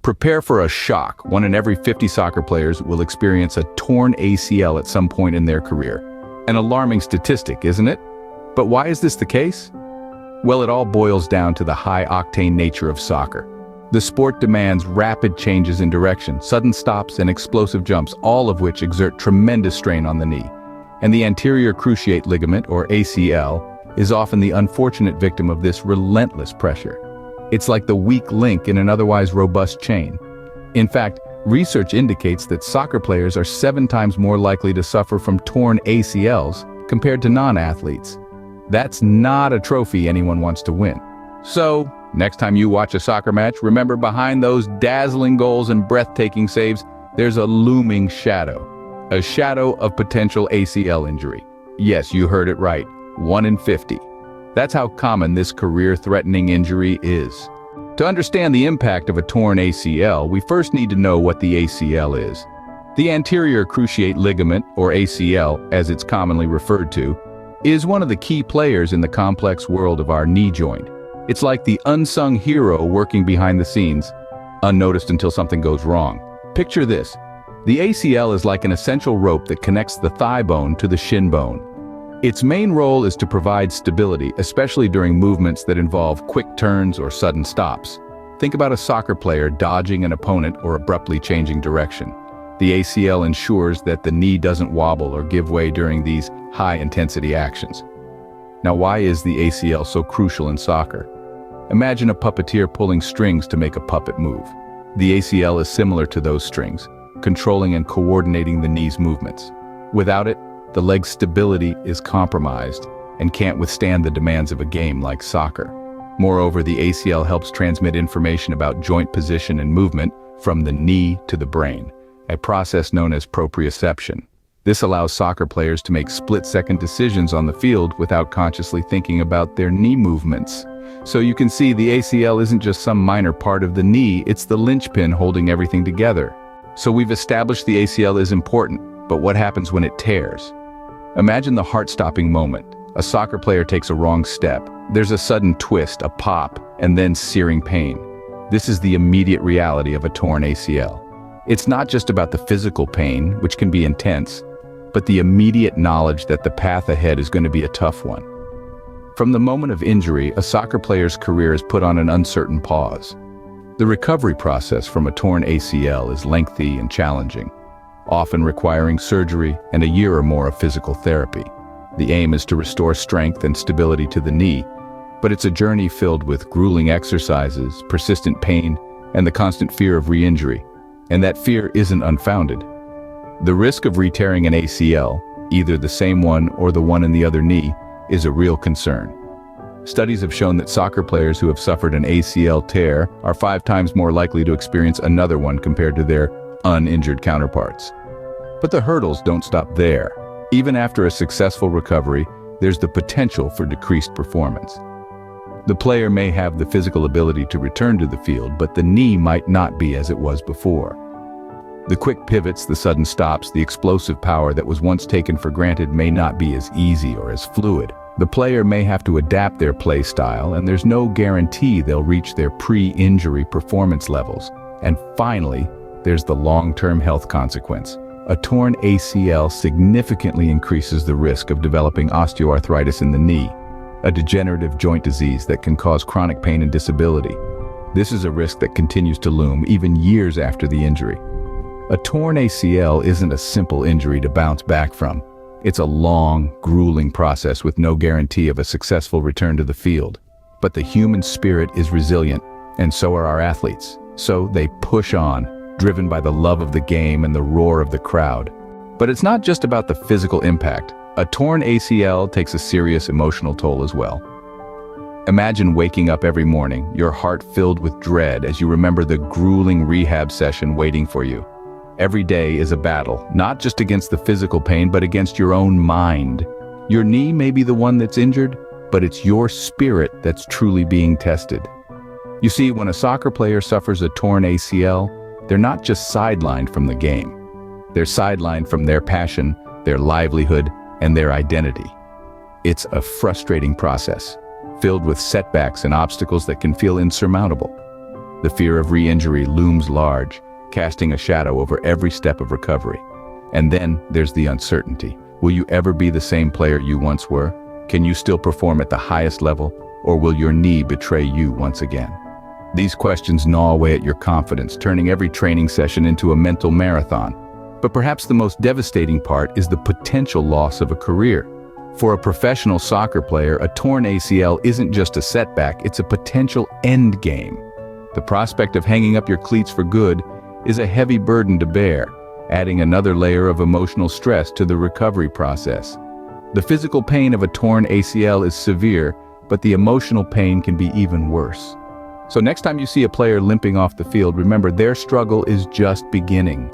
Prepare for a shock. 1 in every 50 soccer players will experience a torn ACL at some point in their career. An alarming statistic, isn't it? But why is this the case? Well, it all boils down to the high-octane nature of soccer. The sport demands rapid changes in direction, sudden stops, and explosive jumps, all of which exert tremendous strain on the knee. And the anterior cruciate ligament, or ACL, is often the unfortunate victim of this relentless pressure. It's like the weak link in an otherwise robust chain. In fact, research indicates that soccer players are 7 times more likely to suffer from torn ACLs compared to non-athletes. That's not a trophy anyone wants to win. So, next time you watch a soccer match, remember behind those dazzling goals and breathtaking saves, there's a looming shadow. A shadow of potential ACL injury. Yes, you heard it right. 1 in 50. That's how common this career-threatening injury is. To understand the impact of a torn ACL, we first need to know what the ACL is. The anterior cruciate ligament, or ACL, as it's commonly referred to, is one of the key players in the complex world of our knee joint. It's like the unsung hero working behind the scenes, unnoticed until something goes wrong. Picture this. The ACL is like an essential rope that connects the thigh bone to the shin bone. Its main role is to provide stability, especially during movements that involve quick turns or sudden stops. Think about a soccer player dodging an opponent or abruptly changing direction. The ACL ensures that the knee doesn't wobble or give way during these high-intensity actions. Now, why is the ACL so crucial in soccer? Imagine a puppeteer pulling strings to make a puppet move. The ACL is similar to those strings, controlling and coordinating the knee's movements. Without it, the leg's stability is compromised and can't withstand the demands of a game like soccer. Moreover, the ACL helps transmit information about joint position and movement from the knee to the brain, a process known as proprioception. This allows soccer players to make split-second decisions on the field without consciously thinking about their knee movements. So you can see the ACL isn't just some minor part of the knee, it's the linchpin holding everything together. So we've established the ACL is important, but what happens when it tears? Imagine the heart-stopping moment. A soccer player takes a wrong step. There's a sudden twist, a pop, and then searing pain. This is the immediate reality of a torn ACL. It's not just about the physical pain, which can be intense, but the immediate knowledge that the path ahead is going to be a tough one. From the moment of injury, a soccer player's career is put on an uncertain pause. The recovery process from a torn ACL is lengthy and challenging, often requiring surgery and a year or more of physical therapy. The aim is to restore strength and stability to the knee, but it's a journey filled with grueling exercises, persistent pain, and the constant fear of re-injury. And that fear isn't unfounded. The risk of re-tearing an ACL, either the same one or the one in the other knee, is a real concern. Studies have shown that soccer players who have suffered an ACL tear are 5 times more likely to experience another one compared to their uninjured counterparts. But the hurdles don't stop there. Even after a successful recovery, there's the potential for decreased performance. The player may have the physical ability to return to the field, but the knee might not be as it was before. The quick pivots, the sudden stops, the explosive power that was once taken for granted may not be as easy or as fluid. The player may have to adapt their play style, and there's no guarantee they'll reach their pre-injury performance levels. And finally, there's the long-term health consequence. A torn ACL significantly increases the risk of developing osteoarthritis in the knee, a degenerative joint disease that can cause chronic pain and disability. This is a risk that continues to loom even years after the injury. A torn ACL isn't a simple injury to bounce back from. It's a long, grueling process with no guarantee of a successful return to the field. But the human spirit is resilient, and so are our athletes. So they push on, driven by the love of the game and the roar of the crowd. But it's not just about the physical impact. A torn ACL takes a serious emotional toll as well. Imagine waking up every morning, your heart filled with dread as you remember the grueling rehab session waiting for you. Every day is a battle, not just against the physical pain, but against your own mind. Your knee may be the one that's injured, but it's your spirit that's truly being tested. You see, when a soccer player suffers a torn ACL, they're not just sidelined from the game. They're sidelined from their passion, their livelihood, and their identity. It's a frustrating process, filled with setbacks and obstacles that can feel insurmountable. The fear of re-injury looms large, casting a shadow over every step of recovery. And then there's the uncertainty. Will you ever be the same player you once were? Can you still perform at the highest level, or will your knee betray you once again? These questions gnaw away at your confidence, turning every training session into a mental marathon. But perhaps the most devastating part is the potential loss of a career. For a professional soccer player, a torn ACL isn't just a setback, it's a potential end game. The prospect of hanging up your cleats for good is a heavy burden to bear, adding another layer of emotional stress to the recovery process. The physical pain of a torn ACL is severe, but the emotional pain can be even worse. So next time you see a player limping off the field, remember their struggle is just beginning.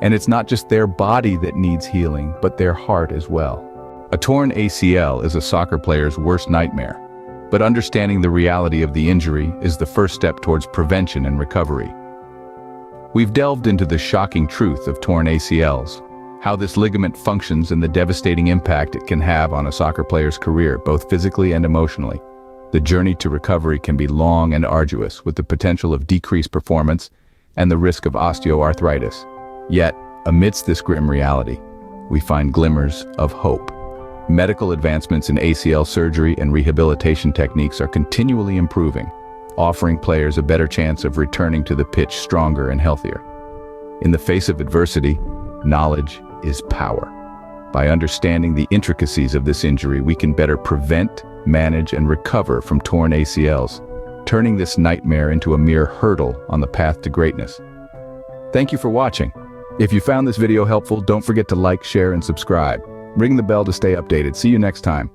And it's not just their body that needs healing, but their heart as well. A torn ACL is a soccer player's worst nightmare, but understanding the reality of the injury is the first step towards prevention and recovery. We've delved into the shocking truth of torn ACLs, how this ligament functions and the devastating impact it can have on a soccer player's career, both physically and emotionally. The journey to recovery can be long and arduous, with the potential of decreased performance and the risk of osteoarthritis. Yet, amidst this grim reality, we find glimmers of hope. Medical advancements in ACL surgery and rehabilitation techniques are continually improving, offering players a better chance of returning to the pitch stronger and healthier. In the face of adversity, knowledge is power. By understanding the intricacies of this injury, we can better prevent, manage, and recover from torn ACLs, turning this nightmare into a mere hurdle on the path to greatness. Thank you for watching. If you found this video helpful, don't forget to like, share, and subscribe. Ring the bell to stay updated. See you next time.